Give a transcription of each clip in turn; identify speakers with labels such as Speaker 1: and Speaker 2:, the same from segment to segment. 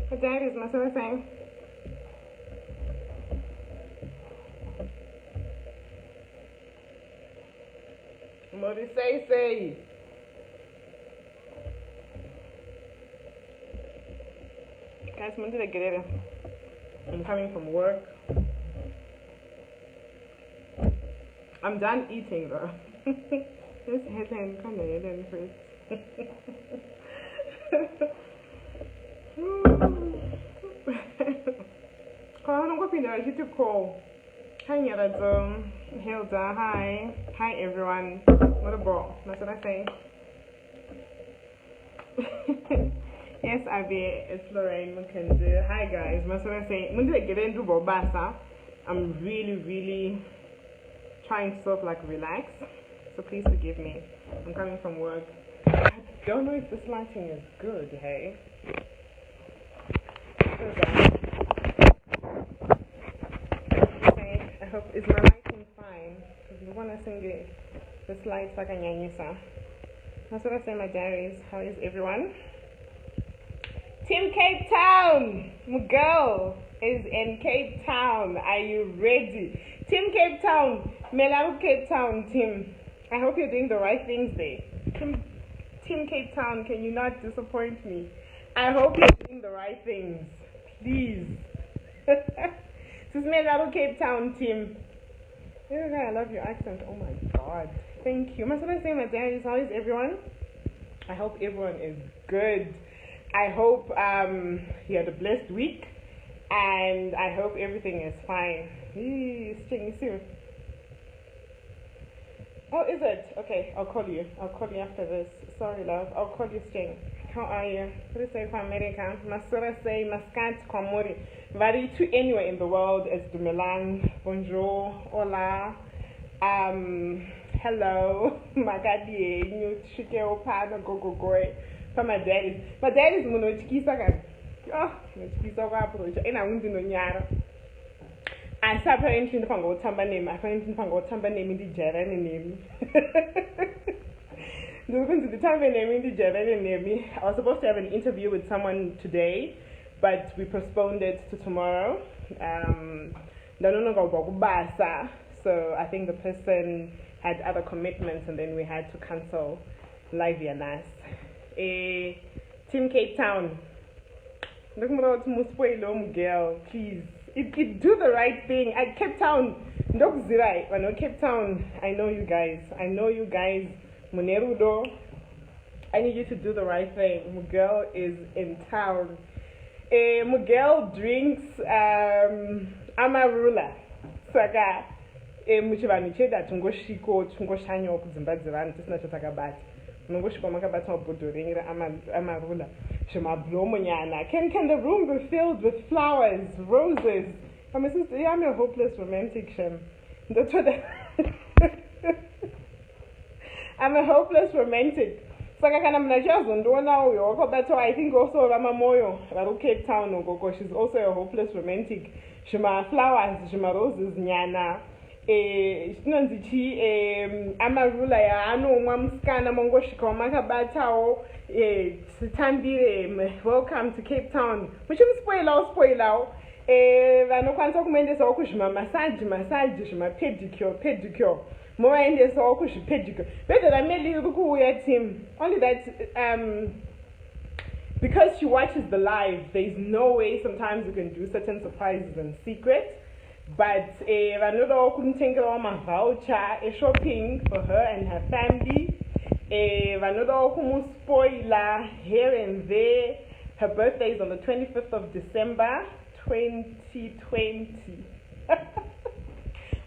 Speaker 1: What dad is my son saying? What did say? Guys, when did I get it? I'm coming from work. I'm done eating though. Let's head and come in first. I'm going to call. Hi, Hilda. Hi, everyone. What about? That's what I say. Yes, it's Lorraine McKenzie. Hi, guys. That's what I say. When did I get into Bobasa? I'm really trying to sort of like relax. So please forgive me. I'm coming from work. I don't know if this lighting is good, hey? I hope, is my lighting fine? Because we want to sing this light's like a nyanyisa. That's what I say in my diaries. How is everyone? Team Cape Town! My girl is in Cape Town. Are you ready? Team Cape Town! Melao Cape Town team. I hope you're doing the right things there. Team Cape Town, can you not disappoint me? I hope you're doing the right things. Please. Sis Melly, Cape Town team. I love your accent. Oh my god. Thank you. Must I say my dad? How is everyone? I hope everyone is good. I hope you had a blessed week. And I hope everything is fine. Oh, is it? Okay, I'll call you. I'll call you after this. Sorry, love. I'll call you, Sting. How are you? What do you say for America? Masura say, Maskat, Kwamori. Vary to anywhere in the world is Dumelang. Bonjour. Hola. Hello. Magadi. New Chike Opana. Go. For my daddy. My daddy's Monochikisa. Oh, Monochikisa. And I won't do no nyara. And so apparently, if I go to name, apparently, if I go to name in the Jaren name. Looking to the time when naming the Jaren name, I was supposed to have an interview with someone today, but we postponed it to tomorrow. So I think the person had other commitments, and then we had to cancel live Yanas. Team Cape Town. Look at girl, please. It do the right thing. At Cape Town, Cape Town, I know you guys. Munerudo, I need you to do the right thing. Miguel is in town. Miguel drinks amarula. Saka muchibanicheda tungoshiko tungoshanyo kuzimbadzirana tisina chatakabata. Mungoshiko makabata mabodoringira amarula. Shema blomonyana. Can the room be filled with flowers, roses? I'm a sister, I'm a hopeless romantic shem. That's what I'm a hopeless romantic. So I can imagine I think also Ramamoyo, Cape Town, she's also a hopeless romantic. Shema flowers, shema roses, nyana. Amarula ya ano mwamskana mongo shikomaka batao Tambire, welcome to Cape Town. Which is spoil out. Vano kwanza kumendesa okushima massage, shima pedicure. More in this okushi pedicure. Better than me look team. Only that because she watches the live, there's no way sometimes you can do certain surprises in secret. But Vanodo couldn't take on my voucher, a shopping for her and her family. Vanodo kumu spoiler here and there. Her birthday is on the 25th of December, 2020.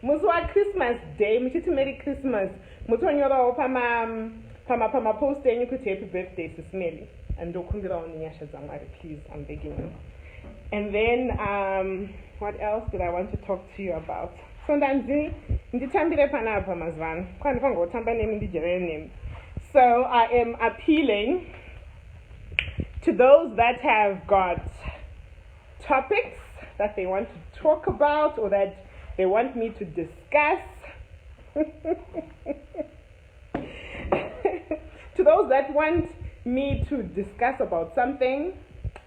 Speaker 1: Muswa Christmas Day, Michitu Merry Christmas. Mutonyoro Pama post and you could happy birthday, Sis Melly. And don't come on Yasha Zamari, please, I'm begging you. And then, what else did I want to talk to you about? So, I am appealing to those that have got topics that they want to talk about or that they want me to discuss. those that want me to discuss about something,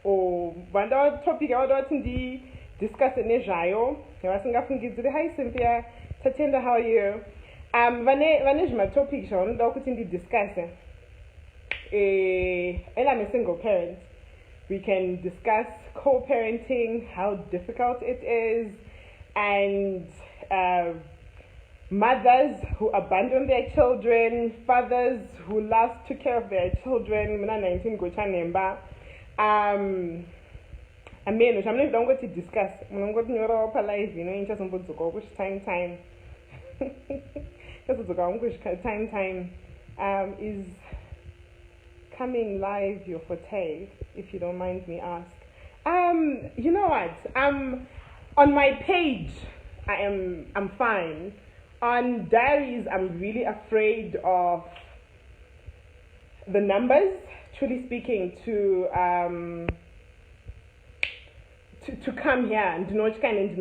Speaker 1: or banda topic awadathi discuss nezvayo, yavasingafungidziri. Hi Cynthia, Tatenda, how are you? Vane zvimatopic zvavanoda kuti ndidiscusse. And I'm a single parent. We can discuss co-parenting, how difficult it is, and mothers who abandon their children, fathers who last took care of their children. I mean, I'm not going to discuss. I'm going to Europa live, in just time. Time is coming live your forte, if you don't mind me ask. You know what? On my page, I'm fine. On diaries, I'm really afraid of the numbers. Truly speaking, to come here and do not kind of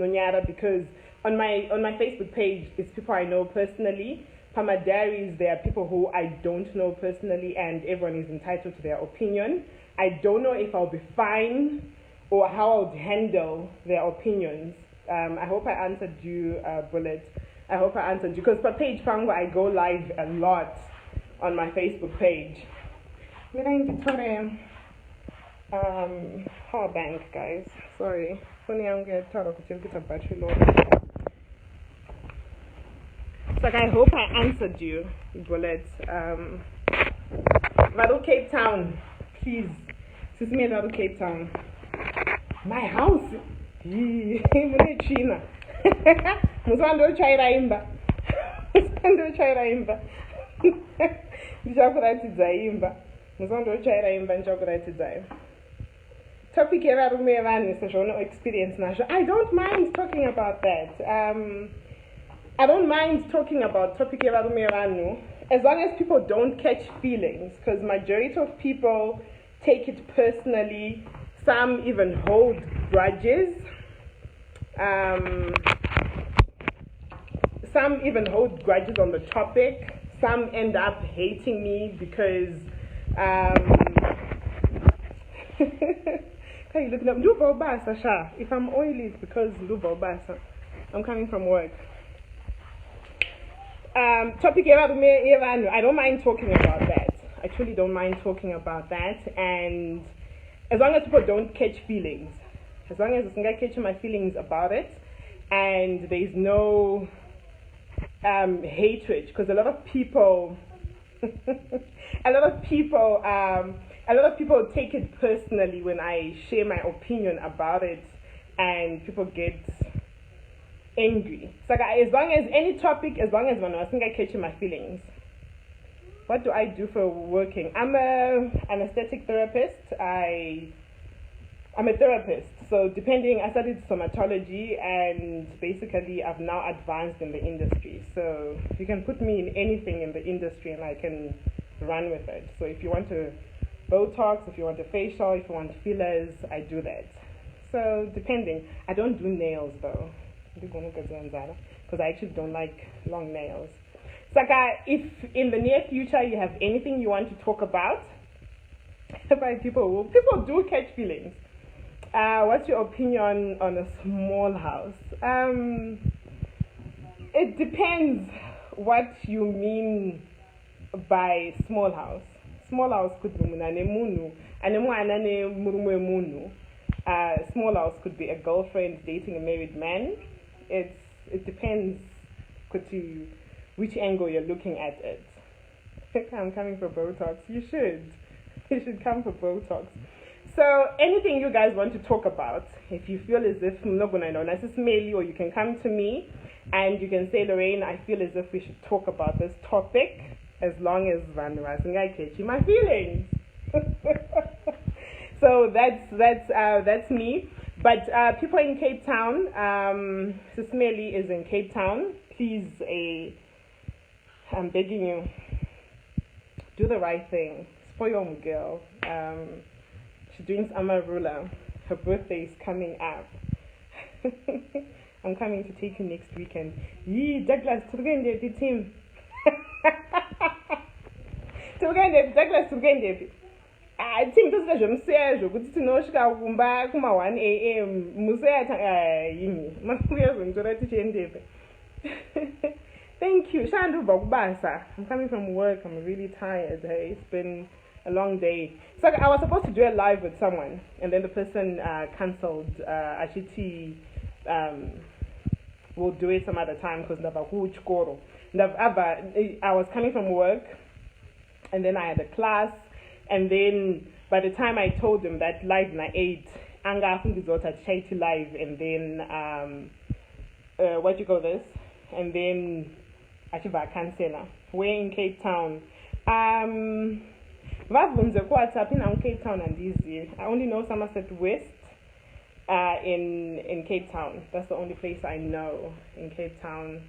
Speaker 1: because on my Facebook page, it's people I know personally. For my diaries, there are people who I don't know personally, and everyone is entitled to their opinion. I don't know if I'll be fine or how I'll handle their opinions. I hope I answered you, Bullet. I hope I answered you, because per page Pango, I go live a lot on my Facebook page. Power bank, guys. Sorry. Funny, I'm going to talk about a battery low. It's like, I hope I answered you, Bullet. Vado Cape Town, please. Sis Melly, Vado Cape Town. My house. China. Musando chairaimba. Musando chairaimba. Ndichakuratidzaimba. Musando chairaimba ndichakuratidzaimba. Topic erarume vanhu sezvono experience nazvo. I don't mind talking about that. I don't mind talking about topic erarume vanhu as long as people don't catch feelings, because majority of people take it personally. Some even hold grudges. Some even hold grudges on the topic. Some end up hating me because hey, look up. If I'm oily, it's because I'm coming from work. Topic I don't mind talking about that. I truly don't mind talking about that, and as long as people don't catch feelings, as long as I catch my feelings about it, and there's no hatred, because a lot of people take it personally when I share my opinion about it, and people get angry. So as long as any topic, as long as I think I catch my feelings. What do I do for working? I'm an anesthetic therapist. I'm a therapist. So I studied somatology, and basically I've now advanced in the industry. So you can put me in anything in the industry and I can run with it. So if you want to Botox, if you want a facial, if you want fillers, I do that. So depending. I don't do nails though, because I actually don't like long nails. Saka, if in the near future you have anything you want to talk about, people do catch feelings. What's your opinion on a small house? It depends what you mean by small house. Small house could be small house could be a girlfriend dating a married man. It depends which angle you're looking at it. I'm coming for Botox. You should come for Botox. So anything you guys want to talk about, if you feel as if I'm not gonna know, Sis Melly, or you can come to me and you can say, Lorraine, I feel as if we should talk about this topic, as long as I catch my feelings. So that's me. But people in Cape Town, Sis Melly is in Cape Town. Please, I'm begging you, do the right thing. Spoil your girl. She's doing Amarula. Her birthday is coming up. I'm coming to take you next weekend. Douglas, to the team. Douglas tukende. I think this is a message. Kuti tinosvika kumba kuma 1 a.m. Musayata yimi. Makuya zongora tichiendepe. Thank you. Shandu Bogbasa. I'm coming from work. I'm really tired. Hey, it's been a long day. So I was supposed to do it live with someone, and then the person cancelled. Ashiti will do it some other time because I was coming from work, and then I had a class, and then by the time I told them that live na 8, anga afungizota chaiti live, and then what you call this, and then achiva cancela. We're in Cape Town. Vavunze kwatsa pina in Cape Town and easy. I only know Somerset West in Cape Town. That's the only place I know in Cape Town.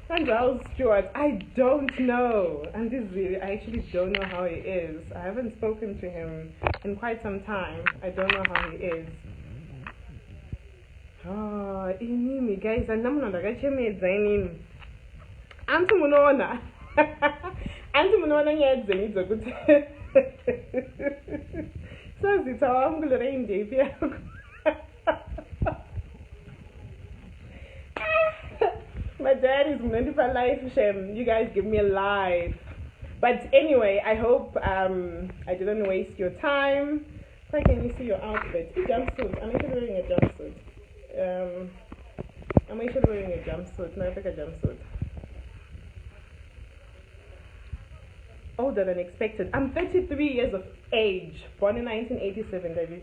Speaker 1: And Giles Stewart, I don't know. And this really, I actually don't know how he is. I haven't spoken to him in quite some time. I don't know how he is. Oh, inimi guys, and I'm not going to Antumunona. Antumunona yet is a good. So it's our uncle rain day. My dad is meant for life shame. You guys give me a life. But anyway, I hope I didn't waste your time. Why can you see your outfit? A jumpsuit. I'm actually wearing a jumpsuit. I'm actually wearing a jumpsuit. No, I think a jumpsuit. Older than expected. I'm 33 years of age, born in 1987. I'm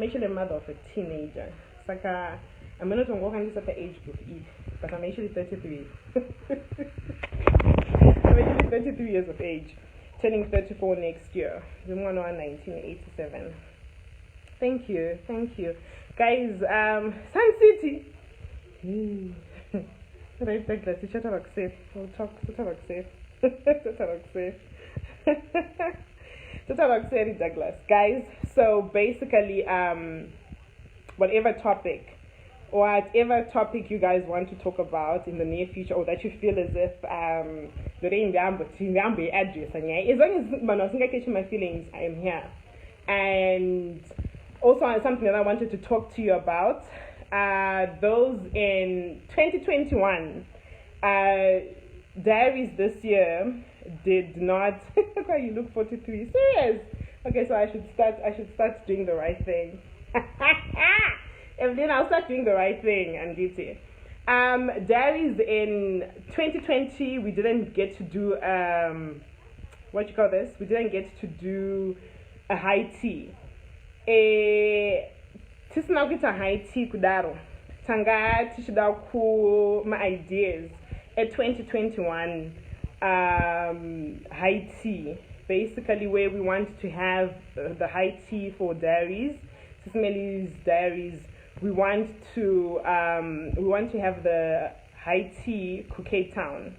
Speaker 1: actually a mother of a teenager. It's like I'm not going to walk on this at the age group E, but I'm actually 33. I'm actually 33 years of age, turning 34 next year. I'm 1987. Thank you, guys. Sun City. Right, Douglas. We'll talk. Douglas. Guys, so basically, whatever topic you guys want to talk about in the near future, or that you feel as if as long as I'm catching my feelings, I am here. And also something that I wanted to talk to you about, those in 2021 diaries this year did not. Why you look 43? Serious? Okay, so I should start doing the right thing. And then I'll start doing the right thing and get it. Diaries in 2020 we didn't get to do what you call this? We didn't get to do a high tea. Tisna kita high tea kudaro. Tanga tishida ku my ideas. A 2021 high tea, basically where we want to have the high tea for diaries, Sis Melly's diaries. We want to have the high tea to Cape Town.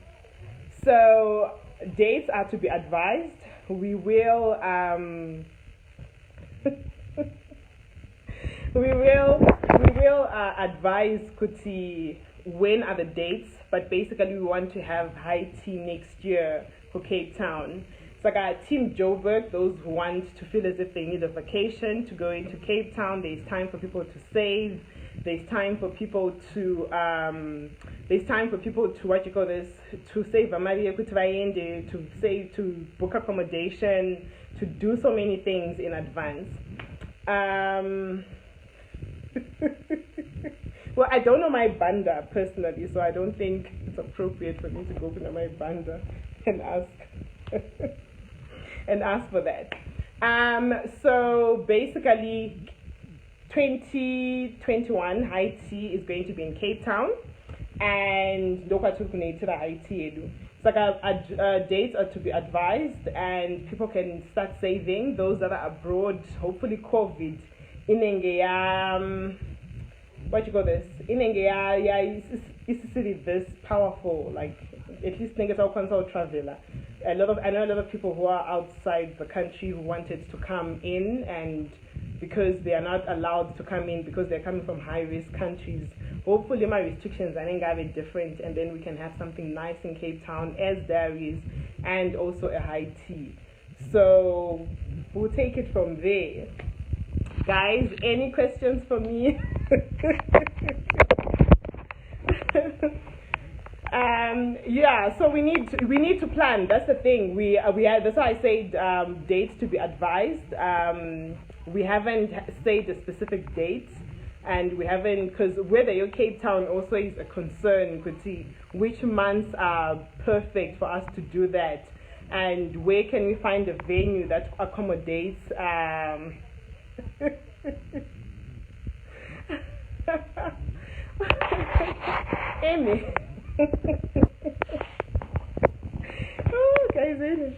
Speaker 1: So dates are to be advised. We will advise Kuti when are the dates, but basically we want to have high tea next year for Cape Town. It's like our Team Joburg, those who want to feel as if they need a vacation to go into Cape Town. There's time for people to save. There's time for people to what you call this, to save to save, to book accommodation, to do so many things in advance. Well, I don't know my banda personally, so I don't think it's appropriate for me to go to my banda and ask for that. So basically, 2021 high tea is going to be in Cape Town, and it's like dates are to be advised, and people can start saving. Those that are abroad, hopefully COVID what you call this? It's city this powerful, like at least think it's our console traveler. I know a lot of people who are outside the country who wanted to come in, and because they are not allowed to come in because they're coming from high risk countries, hopefully my restrictions are going to be different, and then we can have something nice in Cape Town as diaries and also a high tea. So we'll take it from there. Guys, any questions for me? Yeah, so we need to plan. That's the thing. We that's why I said dates to be advised. We haven't said a specific date, and we haven't, because whether you're Cape Town also is a concern. Could see which months are perfect for us to do that, and where can we find a venue that accommodates. Amy. Oh, guys, Amy.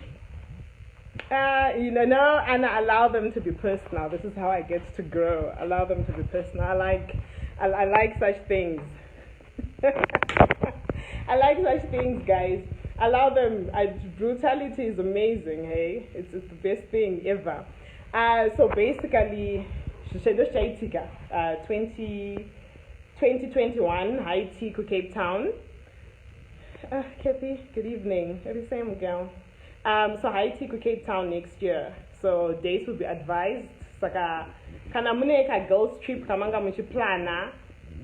Speaker 1: No, and I allow them to be personal. This is how I get to grow. Allow them to be personal. I like such things. I like such things, guys. Allow them. Brutality is amazing, hey? It's the best thing ever. So basically, 2021 high tea to Cape Town. Kathy, good evening. Every same girl. So high tea to Cape Town next year. So dates will be advised. Saka kana muneka girls trip kamanga muchi plana.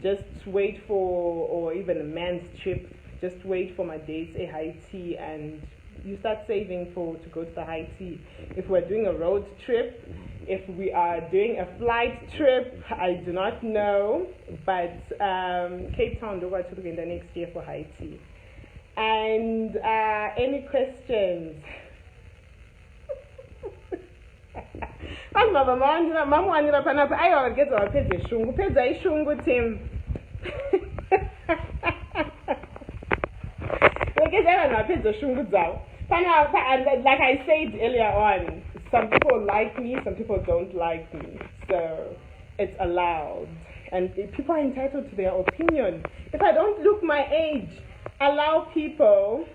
Speaker 1: Just wait for, or even a man's trip. Just wait for my dates a high tea, and you start saving to go to the high tea. If we're doing a road trip, if we are doing a flight trip, I do not know, but Cape Town will go to the next year for high tea. And any questions? Like I said earlier on, some people like me, some people don't like me. So it's allowed. And people are entitled to their opinion. If I don't look my age, allow people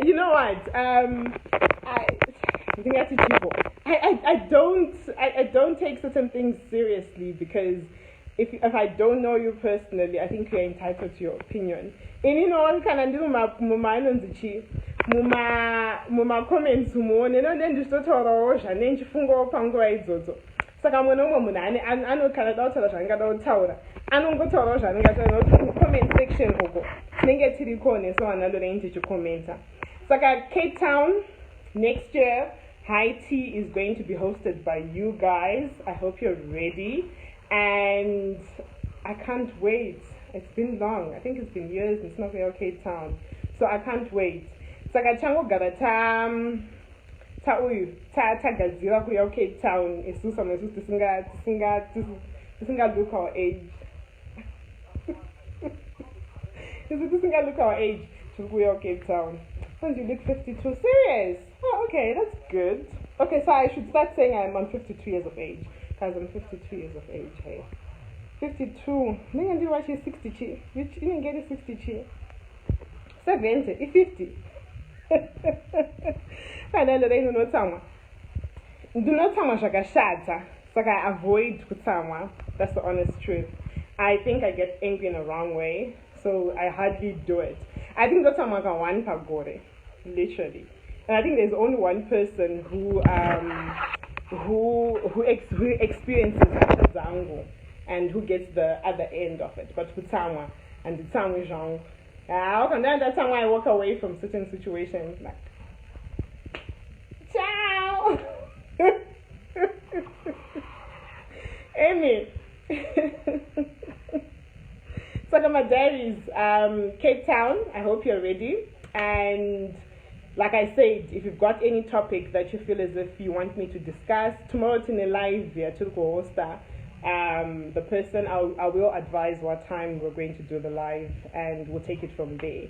Speaker 1: you know what? I don't take certain things seriously, because if I don't know you personally, I think you're entitled to your opinion. And you know, I can do my comments and then just to and then fungo pango izozo. So I'm gonna I know Canada I don't go to comment section get to the corner so another to comment. So I got Cape Town next year. High tea is going to be hosted by you guys. I hope you're ready, and I can't wait. It's been long. I think it's been years since not real Cape Town, so I can't wait. So I got chango garatam gazira kuya Cape Town. It's so some singa look our age. This singa look our age to kuya Cape Town. Once you look 52, serious? Oh, okay, that's good. Okay, so I should start saying I'm 52 years of age, because I'm 52 years of age. Hey, 52. Then you watch 60 chi. You didn't get a 60 chi. 70, 50. And then they don't know someone. Do not someone shaka shata. So I avoid kutama. That's the honest truth. I think I get angry in the wrong way, so I hardly do it. I think that's someone can one pagore, literally. And I think there's only one person who experiences zango and who gets the other end of it. But Kutama and the Tsamu Jean. And then that's how I walk away from certain situations, like ciao. Amy. So my diaries, Cape Town. I hope you're ready. And like I said, if you've got any topic that you feel as if you want me to discuss, tomorrow in a live via Turko Hosta, the person I will advise what time we're going to do the live, and we'll take it from there.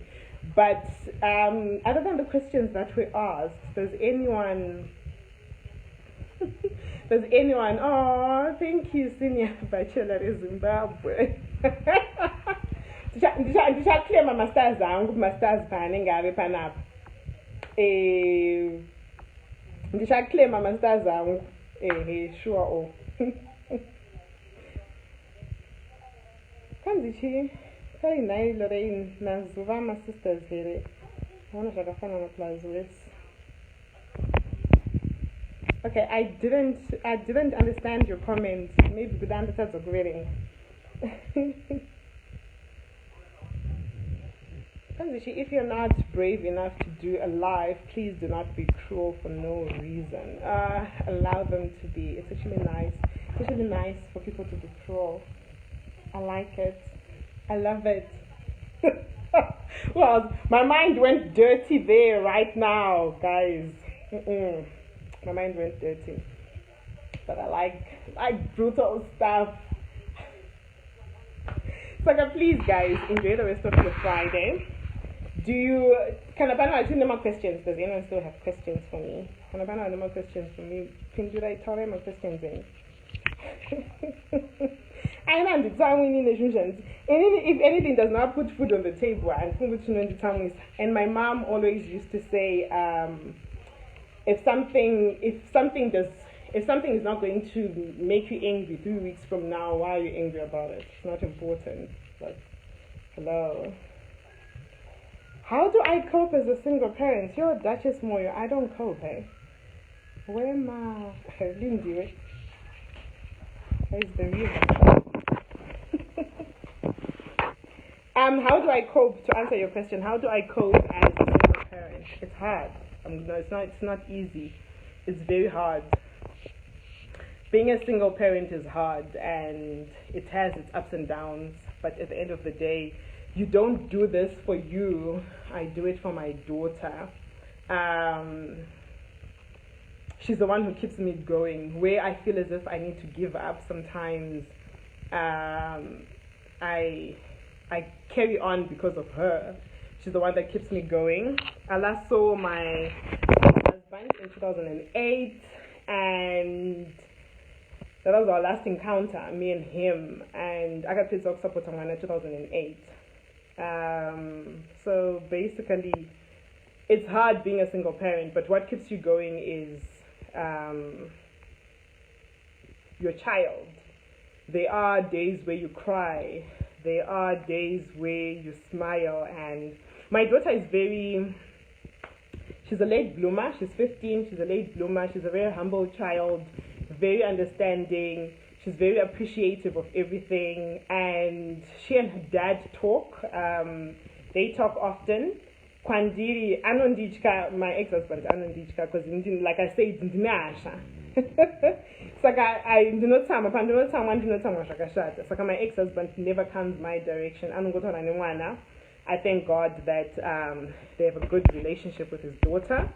Speaker 1: But other than the questions that we asked, does anyone? Oh, thank you, Senior Bachelor in Zimbabwe. Ndishaclaim masters angu masters phane ngabe phanapha. Ndishaclaim masters angu. Sure oh. Kanzichi very nice Lorraine nazuva my sisters here. I want to shakafana na plus with. Okay, I didn't understand your comment. Maybe good understand the grading. If you're not brave enough to do a live, please do not be cruel for no reason. Allow them to be. It's actually nice. It's actually nice for people to be cruel. I like it. I love it. Well, my mind went dirty there right now, guys. My mind went dirty. But I like brutal stuff. So please, guys, enjoy the rest of your Friday. Can I do no more questions? Does anyone still have questions for me? Can I no more questions for me? Can you write more questions in? I know the time we need relations. If anything does not put food on the table, and my mom always used to say, if something is not going to make you angry 3 weeks from now, why are you angry about it? It's not important. But hello. How do I cope as a single parent? You're a Duchess Moyo. I don't cope, eh? Where am I? I didn't do it. Where's the reason? How do I cope? To answer your question, how do I cope as a single parent? It's hard. No, it's not easy. It's very hard. Being a single parent is hard, and it has its ups and downs. But at the end of the day, you don't do this for you. I do it for my daughter. She's the one who keeps me going. Where I feel as if I need to give up sometimes, I carry on because of her. She's the one that keeps me going. I last saw my husband in 2008, and that was our last encounter, me and him. And I got played support on in 2008. So basically, it's hard being a single parent, but what keeps you going is your child. There are days where you cry. There are days where you smile. And my daughter is she's a late bloomer. She's 15. She's a late bloomer. She's a very humble child, very understanding. She's very appreciative of everything. And she and her dad talk. They talk often. Kwandiri, Anondichka, my ex-husband, Anondichka, because like I said, Ndinasha. So I do not time, I do not time, so my ex-husband never comes my direction. I thank God that they have a good relationship with his daughter.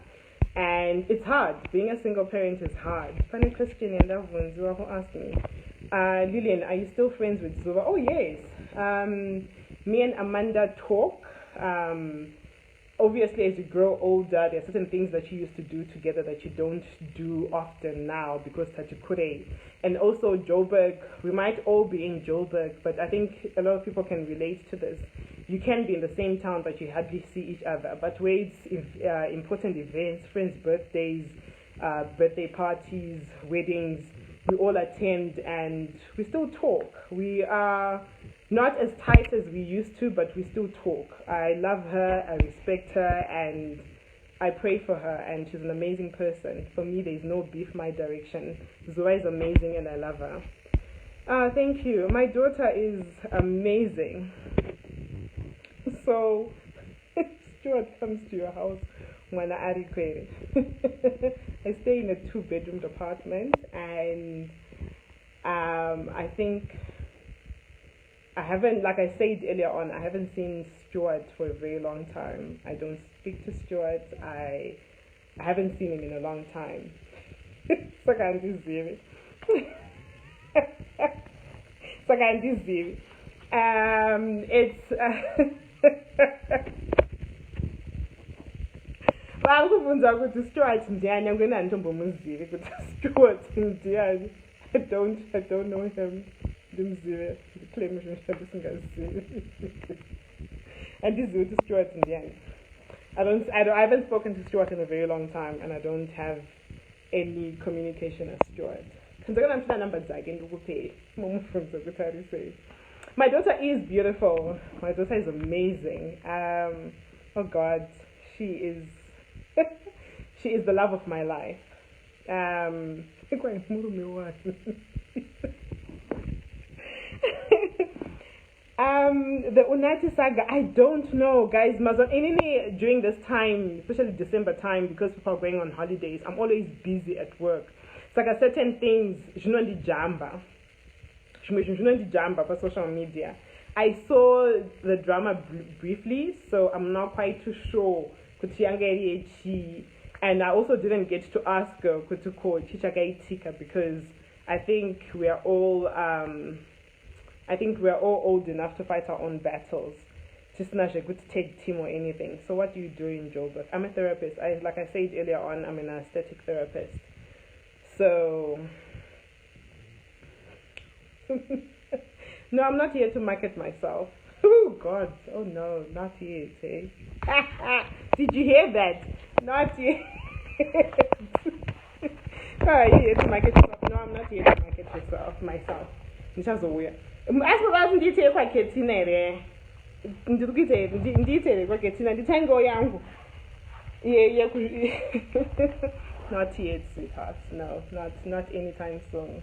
Speaker 1: And it's hard. Being a single parent is hard. Funny question, and that one, Zuva, who asked me, Lillian, are you still friends with Zuva? Oh, yes. Me and Amanda talk. Obviously, as you grow older, there are certain things that you used to do together that you don't do often now because Tachikure. And also Joburg, we might all be in Joburg, but I think a lot of people can relate to this. You can be in the same town, but you hardly see each other. But where it's important events, friends' birthdays, birthday parties, weddings, we all attend and we still talk. We are not as tight as we used to, but we still talk. I love her, I respect her, and I pray for her, and she's an amazing person. For me, there's no beef my direction. Zoe is amazing, and I love her. Thank you. My daughter is amazing. So, Stuart comes to your house when I stay in a 2-bedroom apartment, and I think I haven't, like I said earlier on, I haven't seen Stuart for a very long time. I don't speak to Stuart. I haven't seen him in a long time. So I can't do zero. So I can't do zero. Vangufunza ukuthi Stuart ndiyani angenantombi omuzivi ukuthi Stuart ndiyani. I don't know him. ndimzive ndiclaim zvinoshanda singazivi andizivi kuti Stuart ndiani. I haven't spoken to Stuart in a very long time, and I don't have any communication with Stuart. Ndakana number dzake ndikupe mumufunzo kuti arise. My daughter is beautiful. My daughter is amazing. Oh God, she is she is the love of my life. The Unati saga, I don't know, guys. During this time, especially December time, because people are going on holidays, I'm always busy at work. So like certain things, jamba for social media. I saw the drama briefly, so I'm not quite too sure. And I also didn't get to ask because I think we are all old enough to fight our own battles. Just not a good tag team or anything. So what do you do in Joburg? I'm a therapist. Like I said earlier on, I'm an aesthetic therapist. So no, I'm not here to market myself. Oh God, oh no, not yet. Eh? Did you hear that? Not yet. Oh, are you here to market yourself? No, I'm not here to market myself. It's just weird. As for us, you take quite a tinere. Nditele kwa ketina nditengo yangu. Yeah. Not yet, sweetheart. No, not anytime soon.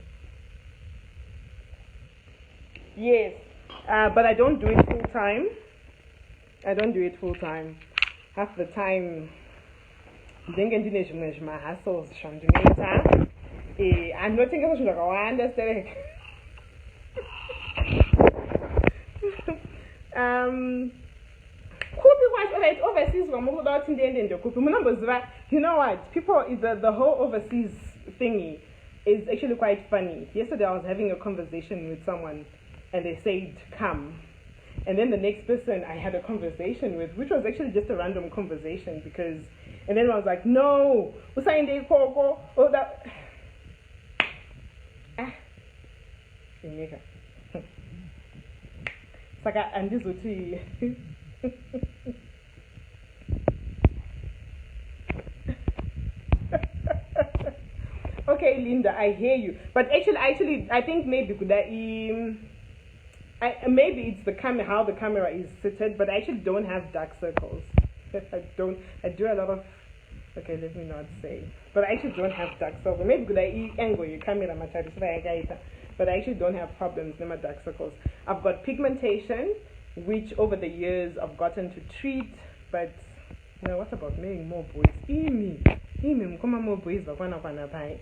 Speaker 1: Yes, but I don't do it full time. Half the time, my hassles. I'm not thinking about I understand. Could be watch overseas from about in the end. You know what? People, the whole overseas thingy is actually quite funny. Yesterday I was having a conversation with someone, and they said come, and then the next person I had a conversation with, which was actually just a random conversation, because, and then I was like, no, oh that. Saka and this would see. Okay, Linda, I hear you. But actually, I think maybe maybe it's the camera, how the camera is fitted. But I actually don't have dark circles. I do a lot of. Okay, let me not say. But I actually don't have dark circles. Maybe could I angle your camera, but I actually don't have problems with my dark circles. I've got pigmentation, which over the years I've gotten to treat. But now, what about making more boys? Come on, more boys, but one pie.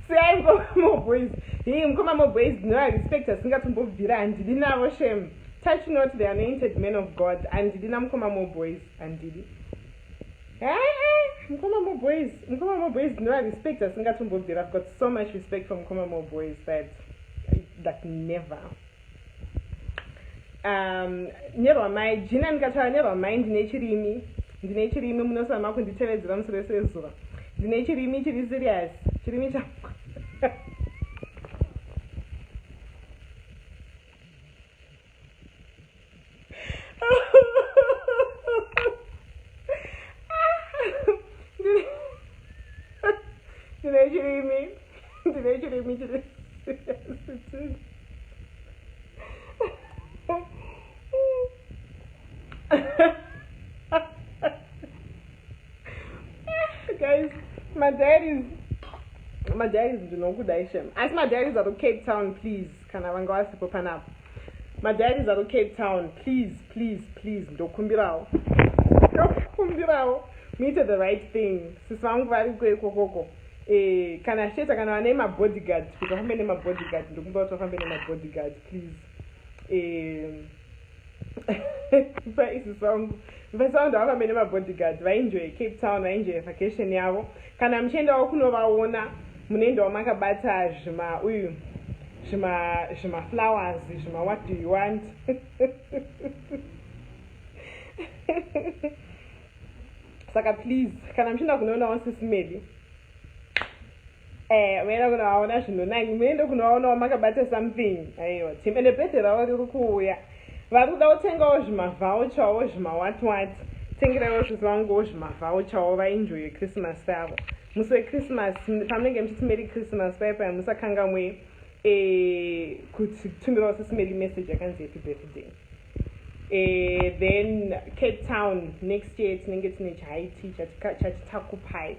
Speaker 1: Say I've got more boys. Come on, more boys. No, I respect us. Singa tumbo vira and didn't have shame. Touch not the anointed men of God, and didn't come more boys and did it. Mkoma boys. No, I respect us. I've got so much respect from Mkoma boys that never. Never mind. Jina nkata never mind. Nature me munosa makundi tele ziram sura. The nature me chiri serious. Chiri me cha. Did I hear me? Guys, my dad is as my dad is out of Cape Town, please. Can I go ask people up? My dad is out of Cape Town, please. Don't kumbirao. Me to the right thing. Sisang very quick koko. Can I share? Can I name a bodyguard? Because I'm name a bodyguard. Don't about to name a bodyguard, please. But it's a song. If I sound I'm name a bodyguard. I enjoy Cape Town. I enjoy vacation now. Can I change our kunova owner? Munendo maka bata jima uyu. Jima flowers. Jima what do you want? Saka please. Can I change our kunova on Sis Melly? wena kunaona zvino nangimende kunaona makabata something aiwa team ende better vari kuuya vari kuda kutengawo zvimavhauchawo zvimawatwat tengerawo zvizivanguwo zvimavhauchawo vaenjoye christmas yavo musi wechristmas pamunenge muchiti merry christmas paipai musakangamwe kuti kutumbirawo Sis Melly message yakanzi happy birthday. Then Cape Town next year tinenge tine chihaiti chatichakupai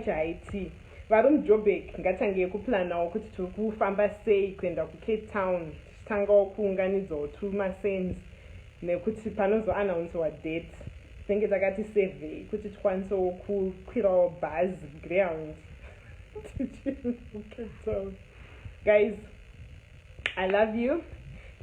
Speaker 1: chihaiti vari mujoburg ngatange kuplanawo kuti tiri kufamba sei kuenda kucape town tichitangawo kuunganidzawo tumasense nekuti panozoannouncewa date tinenge takati survey kuti tikwanisewo kukwirawo bhazi ground Cape Town. Guys, I love you.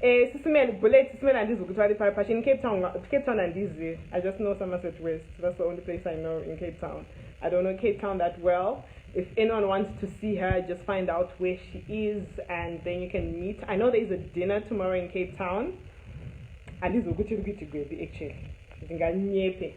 Speaker 1: Sis Melly, bullet, Sis Melly and this will passion Cape Town and this I just know Somerset West. That's the only place I know in Cape Town. I don't know Cape Town that well. If anyone wants to see her, just find out where she is and then you can meet. I know there is a dinner tomorrow in Cape Town. And this will go to actually.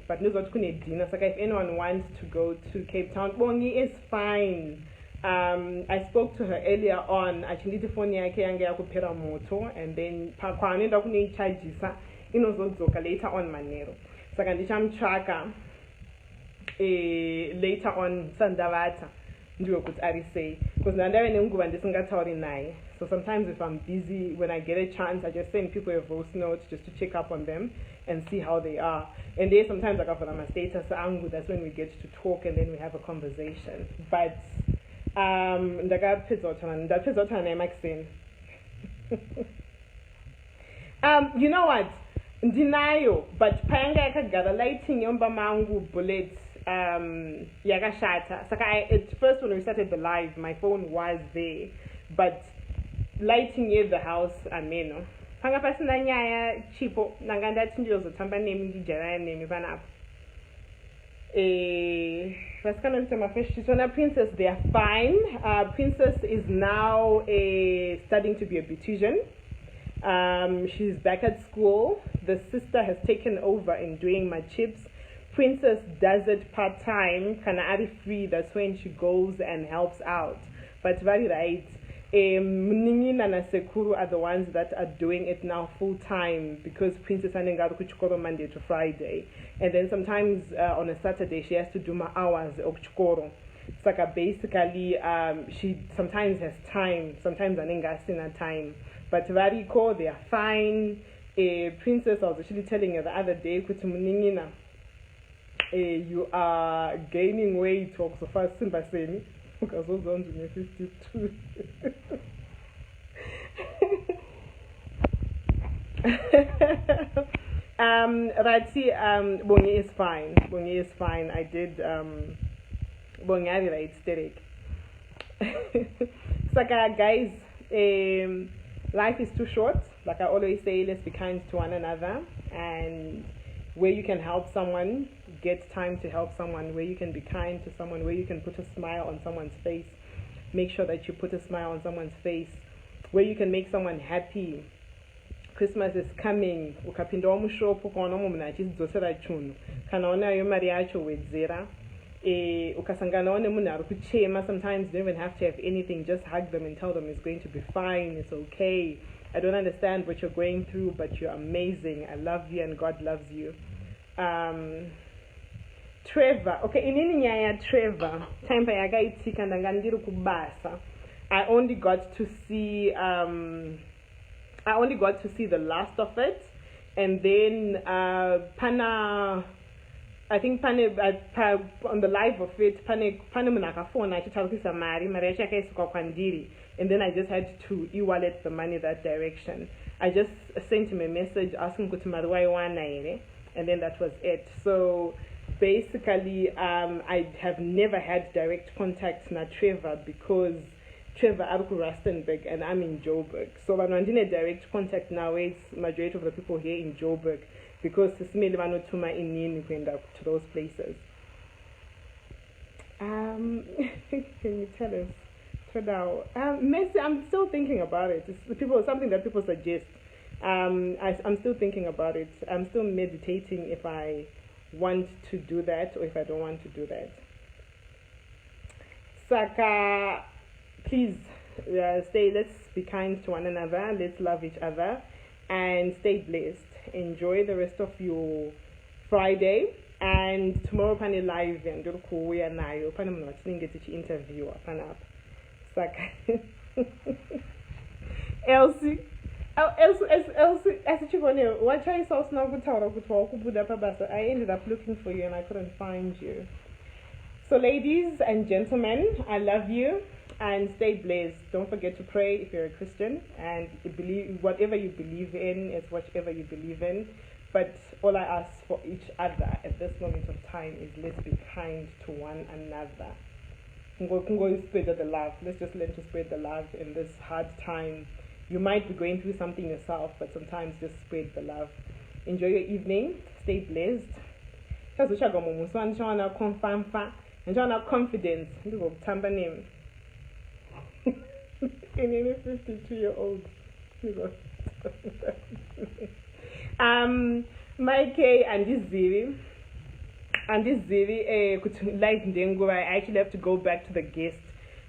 Speaker 1: But there's not dinner. So if anyone wants to go to Cape Town, Bongi is fine. I spoke to her earlier on. Actually, the phone yake yange yakupera moto, and then pakwanenda kunichajisa inozodzoka later on manero. Saka ndichamtsvaka later on Sandavata ndiwe kuti arisei because ndandave nenguva ndisingatauri naye. So sometimes if I'm busy, when I get a chance, I just send people a voice note just to check up on them and see how they are. And then sometimes I go for my status angu. That's when we get to talk and then we have a conversation. But ndapedza nemaxen. You know what? Ndinayo, but payanga yakagara lighting yomba mangu bullets yakashata. Saka at first when we started the live, my phone was there, but lighting in the house ameno. Panga pasina nyaya chipo nangandati ndiyozotamba nemi ndijara nemi panapo. Let's kind of my first Shitona Princess, they are fine. Princess is now studying to be a beautician. She's back at school. The sister has taken over in doing my chips. Princess does it part-time, kind of free. That's when she goes and helps out. But very right. Mningin and Sekuru are the ones that are doing it now full-time because Princess Anengaru kuchukoro Monday to Friday. And then sometimes on a Saturday she has to do my hours of chukoro. So basically she sometimes has time, sometimes Anengasina time. But Variko, they are fine. Princess, I was actually telling her the other day, Kutumuningina, you are gaining weight so far Simba saying because those ones in 52. Rati, Bongi is fine. Bongi is fine. I did Bongi right Derek. Saka guys, life is too short. Like I always say, let's be kind to one another, and where you can help someone, get time to help someone. Where you can be kind to someone, where you can put a smile on someone's face, make sure that you put a smile on someone's face. Where you can make someone happy. Christmas is coming. Ukapinda omushopo kuona mumuna chidzosera chunu. Kana ona yo mari yacho wedzera. Ukasangana one munhu ari kuchema. Sometimes you don't even have to have anything. Just hug them and tell them it's going to be fine. It's okay. I don't understand what you're going through, but you're amazing. I love you and God loves you. Trevor. Okay, inini nyaya Trevor. Time payakaitika ndangandiri kubasa. I only got to see the last of it, and then I think on the live of it, pane munaka phone achitarukisa mari yacho yakaiswa kwandiri, and then I just had to e-wallet the money that direction. I just sent him a message asking kuti mari waiwana here, and then that was it. So basically, I have never had direct contact na Trevor because Trevor Aruku Rustenburg and I'm in Joburg. So I'm not in a direct contact now with majority of the people here in Joburg because Sis Melly vanotuma inini kwenda to those places. Can you tell us? Messi, I'm still thinking about it. It's something that people suggest. I'm still thinking about it. I'm still meditating if I want to do that or if I don't want to do that. Saka, please stay. Let's be kind to one another. Let's love each other, and stay blessed. Enjoy the rest of your Friday. And tomorrow, pani live and do ko we na yo. Pani mo watching get to interview. Pani up. Saka. Elsie. Elsie, as you know, what I saw now good town good talk Budapest. I ended up looking for you and I couldn't find you. So, ladies and gentlemen, I love you and stay blessed. Don't forget to pray if you're a Christian and you believe whatever you believe in is whatever you believe in. But all I ask for each other at this moment of time is let's be kind to one another. Spread the love. Let's just learn to spread the love in this hard time. You might be going through something yourself, but sometimes just spread the love. Enjoy your evening. Stay blessed. Enjoy our confidence. Look at Tamba name. Any 52-year-old. Mike and this Zivi. And this Zivi could live Dengo. I actually have to go back to the guest.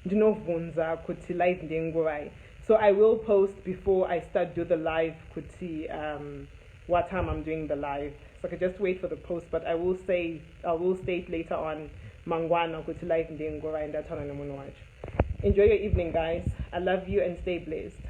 Speaker 1: Do know Vunza could see live Dengo. So I will post before I start do the live. Could see what time I'm doing the live. So I could just wait for the post, but I will state later on Mangwana could see live Dengo and that's how I'm gonna watch. Enjoy your evening, guys. I love you and stay blessed.